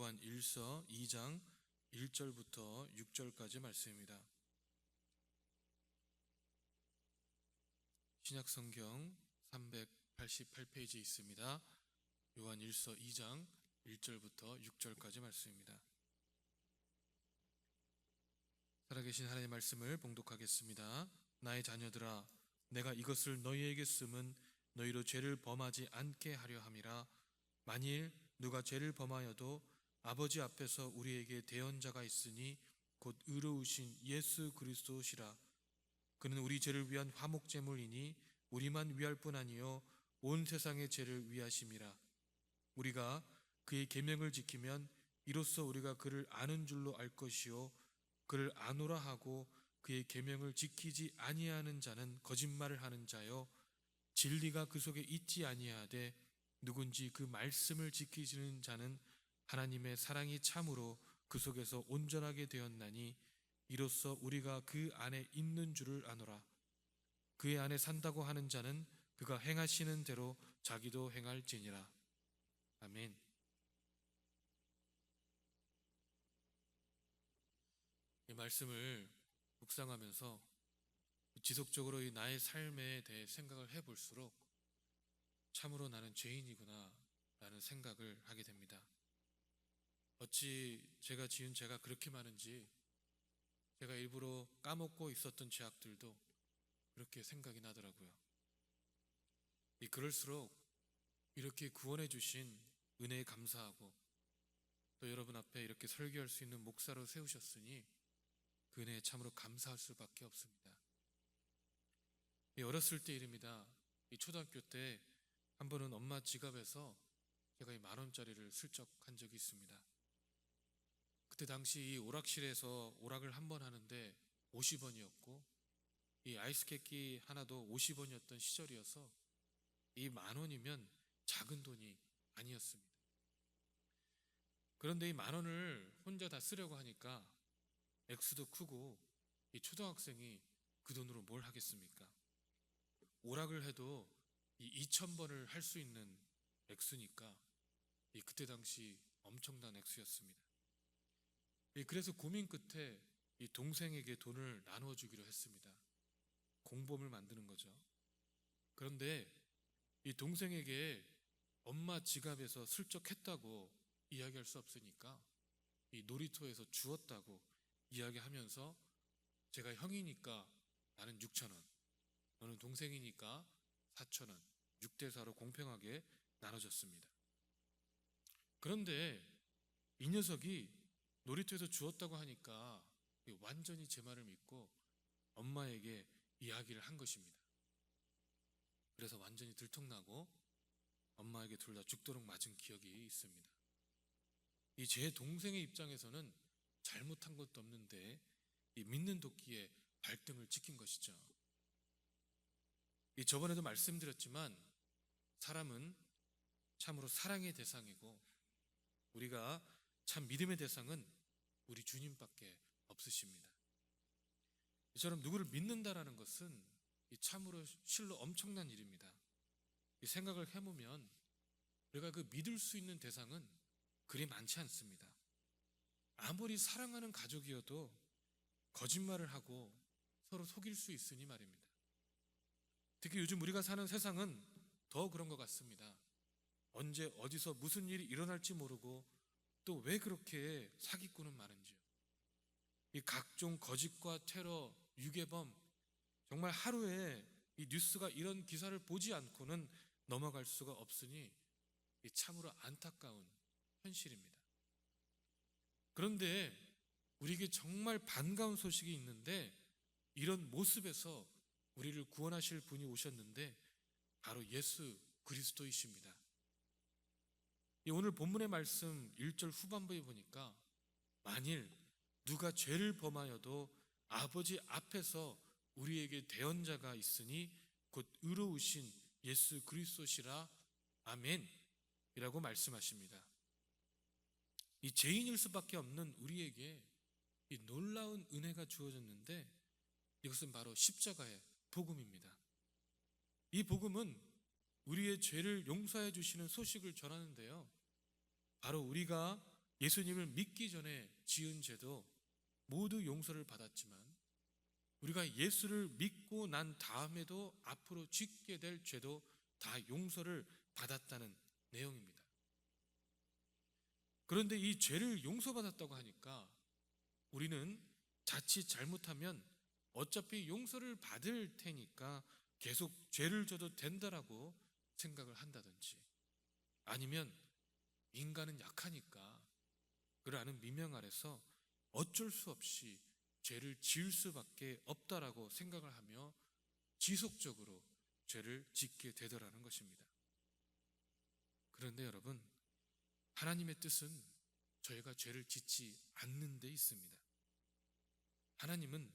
요한 1서 2장 1절부터 6절까지 말씀입니다. 신약성경 388페이지에 있습니다. 요한 1서 2장 1절부터 6절까지 말씀입니다. 살아계신 하나님의 말씀을 봉독하겠습니다. 나의 자녀들아, 내가 이것을 너희에게 쓰면 너희로 죄를 범하지 않게 하려 함이라. 만일 누가 죄를 범하여도 아버지 앞에서 우리에게 대언자가 있으니 곧 의로우신 예수 그리스도시라. 그는 우리 죄를 위한 화목제물이니 우리만 위할 뿐 아니요 온 세상의 죄를 위하심이라. 우리가 그의 계명을 지키면 이로써 우리가 그를 아는 줄로 알 것이요 그를 아노라 하고 그의 계명을 지키지 아니하는 자는 거짓말을 하는 자요 진리가 그 속에 있지 아니하되 누군지 그 말씀을 지키시는 자는 하나님의 사랑이 참으로 그 속에서 온전하게 되었나니 이로써 우리가 그 안에 있는 줄을 아노라. 그의 안에 산다고 하는 자는 그가 행하시는 대로 자기도 행할지니라. 아멘. 이 말씀을 묵상하면서 지속적으로 이 나의 삶에 대해 생각을 해볼수록 참으로 나는 죄인이구나 라는 생각을 하게 됩니다. 어찌 제가 지은 죄가 그렇게 많은지, 제가 일부러 까먹고 있었던 죄악들도 그렇게 생각이 나더라고요. 그럴수록 이렇게 구원해 주신 은혜에 감사하고, 또 여러분 앞에 이렇게 설교할 수 있는 목사로 세우셨으니 그 은혜에 참으로 감사할 수밖에 없습니다. 어렸을 때 일입니다. 초등학교 때 한 번은 엄마 지갑에서 제가 10,000원짜리를 슬쩍 한 적이 있습니다. 그때 당시 이 오락실에서 오락을 한 번 하는데 50원이었고 이 아이스 깨끼 하나도 50원이었던 시절이어서 이 10,000원이면 작은 돈이 아니었습니다. 그런데 이 10,000원을 혼자 다 쓰려고 하니까 액수도 크고 이 초등학생이 그 돈으로 뭘 하겠습니까? 오락을 해도 이 2,000번을 할 수 있는 액수니까 그때 당시 엄청난 액수였습니다. 그래서 고민 끝에 이 동생에게 돈을 나누어 주기로 했습니다. 공범을 만드는 거죠. 그런데 이 동생에게 엄마 지갑에서 슬쩍 했다고 이야기할 수 없으니까 이 놀이터에서 주웠다고 이야기하면서 제가 형이니까 나는 6,000원, 너는 동생이니까 4,000원, 6대4로 공평하게 나눠줬습니다. 그런데 이 녀석이 놀이터에서 주웠다고 하니까 완전히 제 말을 믿고 엄마에게 이야기를 한 것입니다. 그래서 완전히 들통나고 엄마에게 둘 다 죽도록 맞은 기억이 있습니다. 제 동생의 입장에서는 잘못한 것도 없는데 믿는 도끼에 발등을 찍힌 것이죠. 저번에도 말씀드렸지만 사람은 참으로 사랑의 대상이고 우리가 참 믿음의 대상은 우리 주님밖에 없으십니다. 이처럼 누구를 믿는다라는 것은 참으로 실로 엄청난 일입니다. 생각을 해보면 우리가 그 믿을 수 있는 대상은 그리 많지 않습니다. 아무리 사랑하는 가족이어도 거짓말을 하고 서로 속일 수 있으니 말입니다. 특히 요즘 우리가 사는 세상은 더 그런 것 같습니다. 언제 어디서 무슨 일이 일어날지 모르고 또 왜 그렇게 사기꾼은 많은지요. 각종 거짓과 테러, 유괴범, 정말 하루에 이 뉴스가 이런 기사를 보지 않고는 넘어갈 수가 없으니 참으로 안타까운 현실입니다. 그런데 우리에게 정말 반가운 소식이 있는데 이런 모습에서 우리를 구원하실 분이 오셨는데 바로 예수 그리스도이십니다. 오늘 본문의 말씀 1절 후반부에 보니까 만일 누가 죄를 범하여도 아버지 앞에서 우리에게 대언자가 있으니 곧 의로우신 예수 그리스도시라. 아멘 이라고 말씀하십니다. 이 죄인일 수밖에 없는 우리에게 이 놀라운 은혜가 주어졌는데 이것은 바로 십자가의 복음입니다. 이 복음은 우리의 죄를 용서해 주시는 소식을 전하는데요, 바로 우리가 예수님을 믿기 전에 지은 죄도 모두 용서를 받았지만 우리가 예수를 믿고 난 다음에도 앞으로 짓게 될 죄도 다 용서를 받았다는 내용입니다. 그런데 이 죄를 용서받았다고 하니까 우리는 자칫 잘못하면 어차피 용서를 받을 테니까 계속 죄를 져도 된다라고 생각을 한다든지, 아니면 인간은 약하니까 그라는 미명 아래서 어쩔 수 없이 죄를 지을 수밖에 없다라고 생각을 하며 지속적으로 죄를 짓게 되더라는 것입니다. 그런데 여러분, 하나님의 뜻은 저희가 죄를 짓지 않는 데 있습니다. 하나님은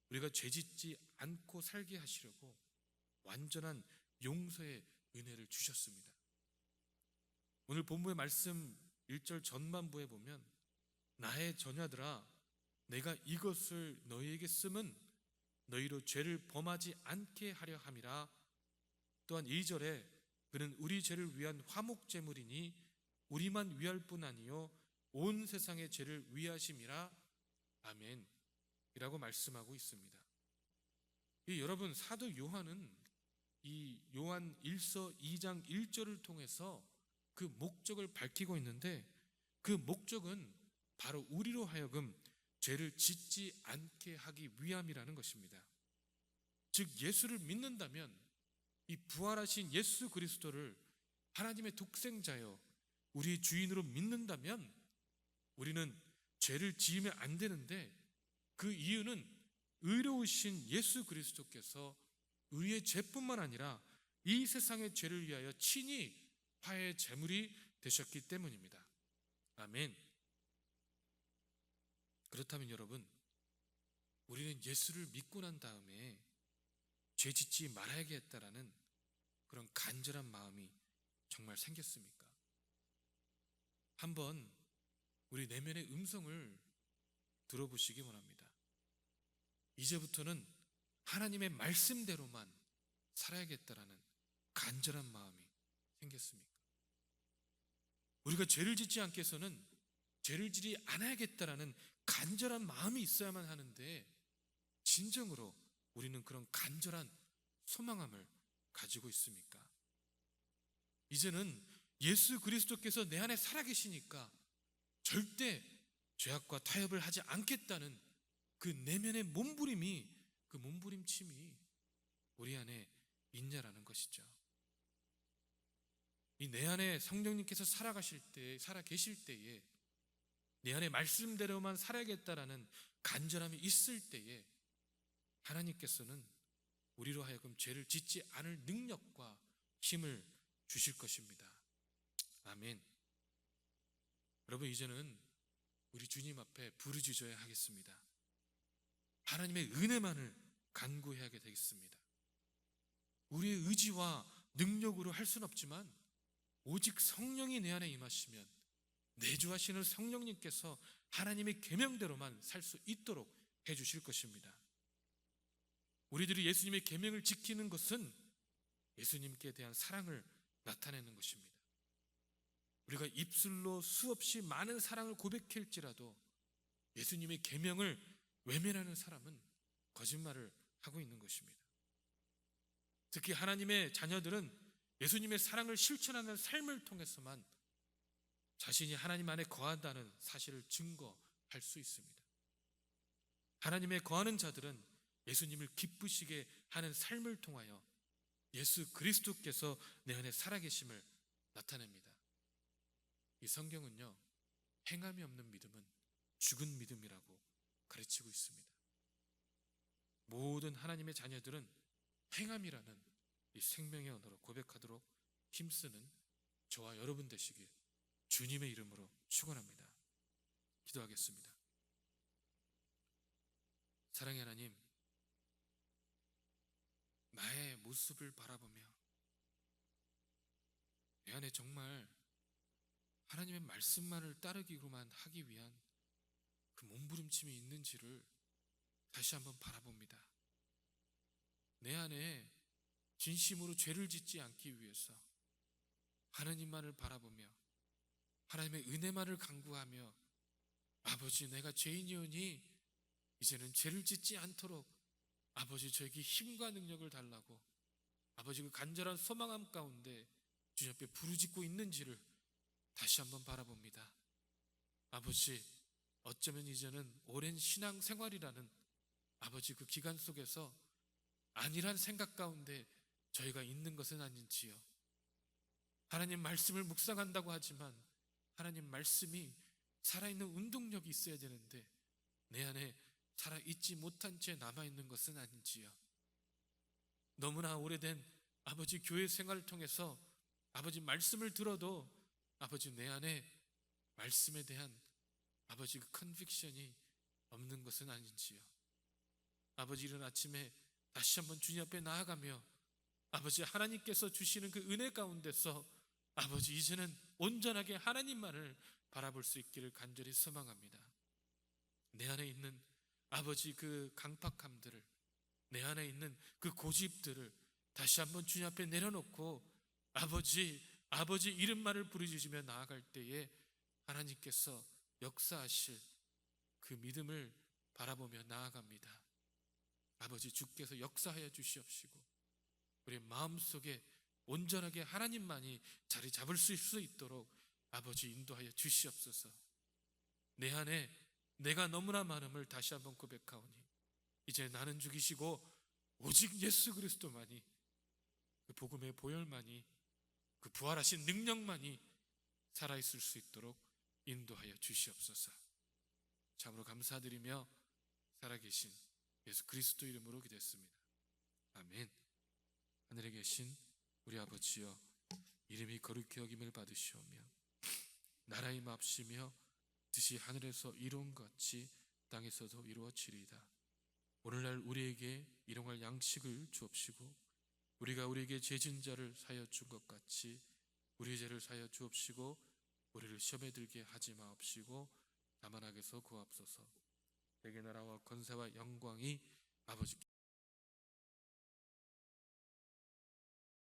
우리가 죄 짓지 않고 살게 하시려고 완전한 용서의 은혜를 주셨습니다. 오늘 본문의 말씀 1절 전반부에 보면 나의 자녀들아 내가 이것을 너희에게 쓰면 너희로 죄를 범하지 않게 하려 함이라. 또한 2절에 그는 우리 죄를 위한 화목제물이니 우리만 위할 뿐 아니요 온 세상의 죄를 위하심이라. 아멘 이라고 말씀하고 있습니다. 여러분, 사도 요한은 이 요한 1서 2장 1절을 통해서 그 목적을 밝히고 있는데, 그 목적은 바로 우리로 하여금 죄를 짓지 않게 하기 위함이라는 것입니다. 즉 예수를 믿는다면, 이 부활하신 예수 그리스도를 하나님의 독생자여 우리 주인으로 믿는다면 우리는 죄를 지으면 안 되는데, 그 이유는 의로우신 예수 그리스도께서 우리의 죄뿐만 아니라 이 세상의 죄를 위하여 친히 화해 제물이 되셨기 때문입니다. 아멘. 그렇다면 여러분, 우리는 예수를 믿고 난 다음에 죄 짓지 말아야겠다라는 그런 간절한 마음이 정말 생겼습니까? 한번 우리 내면의 음성을 들어보시기 원합니다. 이제부터는 하나님의 말씀대로만 살아야겠다라는 간절한 마음이 생겼습니까? 우리가 죄를 짓지 않게 해서는 죄를 지지 않아야겠다라는 간절한 마음이 있어야만 하는데, 진정으로 우리는 그런 간절한 소망함을 가지고 있습니까? 이제는 예수 그리스도께서 내 안에 살아계시니까 절대 죄악과 타협을 하지 않겠다는 그 내면의 몸부림이, 그 몸부림침이 우리 안에 있냐라는 것이죠. 이 내 안에 성령님께서 살아계실 때에 내 안에 말씀대로만 살아야겠다라는 간절함이 있을 때에 하나님께서는 우리로 하여금 죄를 짓지 않을 능력과 힘을 주실 것입니다. 아멘. 여러분, 이제는 우리 주님 앞에 부르짖어야 하겠습니다. 하나님의 은혜만을 간구해야 되겠습니다. 우리의 의지와 능력으로 할 수는 없지만 오직 성령이 내 안에 임하시면 내주하시는 성령님께서 하나님의 계명대로만 살 수 있도록 해주실 것입니다. 우리들이 예수님의 계명을 지키는 것은 예수님께 대한 사랑을 나타내는 것입니다. 우리가 입술로 수없이 많은 사랑을 고백할지라도 예수님의 계명을 외면하는 사람은 거짓말을 하고 있는 것입니다. 특히 하나님의 자녀들은 예수님의 사랑을 실천하는 삶을 통해서만 자신이 하나님 안에 거한다는 사실을 증거할 수 있습니다. 하나님의 거하는 자들은 예수님을 기쁘시게 하는 삶을 통하여 예수 그리스도께서 내 안에 살아계심을 나타냅니다. 이 성경은요, 행함이 없는 믿음은 죽은 믿음이라고 가르치고 있습니다. 모든 하나님의 자녀들은 행함이라는 이 생명의 언어로 고백하도록 힘쓰는 저와 여러분 되시길 주님의 이름으로 축원합니다. 기도하겠습니다. 사랑의 하나님, 나의 모습을 바라보며 내 안에 정말 하나님의 말씀만을 따르기로만 하기 위한 그 몸부림침이 있는지를 다시 한번 바라봅니다. 내 안에 진심으로 죄를 짓지 않기 위해서 하나님만을 바라보며 하나님의 은혜만을 간구하며 아버지 내가 죄인이오니 이제는 죄를 짓지 않도록 아버지 저에게 힘과 능력을 달라고 아버지 그 간절한 소망함 가운데 주님 앞에 부르짖고 있는지를 다시 한번 바라봅니다. 아버지 어쩌면 이제는 오랜 신앙 생활이라는 아버지 그 기간 속에서 안일한 생각 가운데 저희가 있는 것은 아닌지요. 하나님 말씀을 묵상한다고 하지만 하나님 말씀이 살아있는 운동력이 있어야 되는데 내 안에 살아있지 못한 채 남아있는 것은 아닌지요. 너무나 오래된 아버지 교회 생활을 통해서 아버지 말씀을 들어도 아버지 내 안에 말씀에 대한 아버지 그 컨빅션이 없는 것은 아닌지요. 아버지 이른 아침에 다시 한번 주님 앞에 나아가며 아버지 하나님께서 주시는 그 은혜 가운데서 아버지 이제는 온전하게 하나님만을 바라볼 수 있기를 간절히 소망합니다. 내 안에 있는 아버지 그 강팍함들을, 내 안에 있는 그 고집들을 다시 한번 주님 앞에 내려놓고 아버지 이름만을 부르짖으며 나아갈 때에 하나님께서 역사하실 그 믿음을 바라보며 나아갑니다. 아버지 주께서 역사하여 주시옵시고 우리의 마음속에 온전하게 하나님만이 자리 잡을 수 있도록 아버지 인도하여 주시옵소서. 내 안에 내가 너무나 많음을 다시 한번 고백하오니 이제 나는 죽이시고 오직 예수 그리스도만이 그 복음의 보혈만이 그 부활하신 능력만이 살아있을 수 있도록 인도하여 주시옵소서. 참으로 감사드리며 살아계신 예수 그리스도 이름으로 기도했습니다. 아멘. 하늘에 계신 우리 아버지여 이름이 거룩히 여김을 받으시오며 나라의 맙시며 뜻이 하늘에서 이룬 것 같이 땅에서도 이루어지리이다. 오늘날 우리에게 일용할 양식을 주옵시고 우리가 우리에게 죄진 자를 사하여 준 것 같이 우리의 죄를 사하여 주옵시고 우리를 시험에 들게 하지 마옵시고 다만 악에서 구하옵소서. 내게 나라와 권세와 영광이 아버지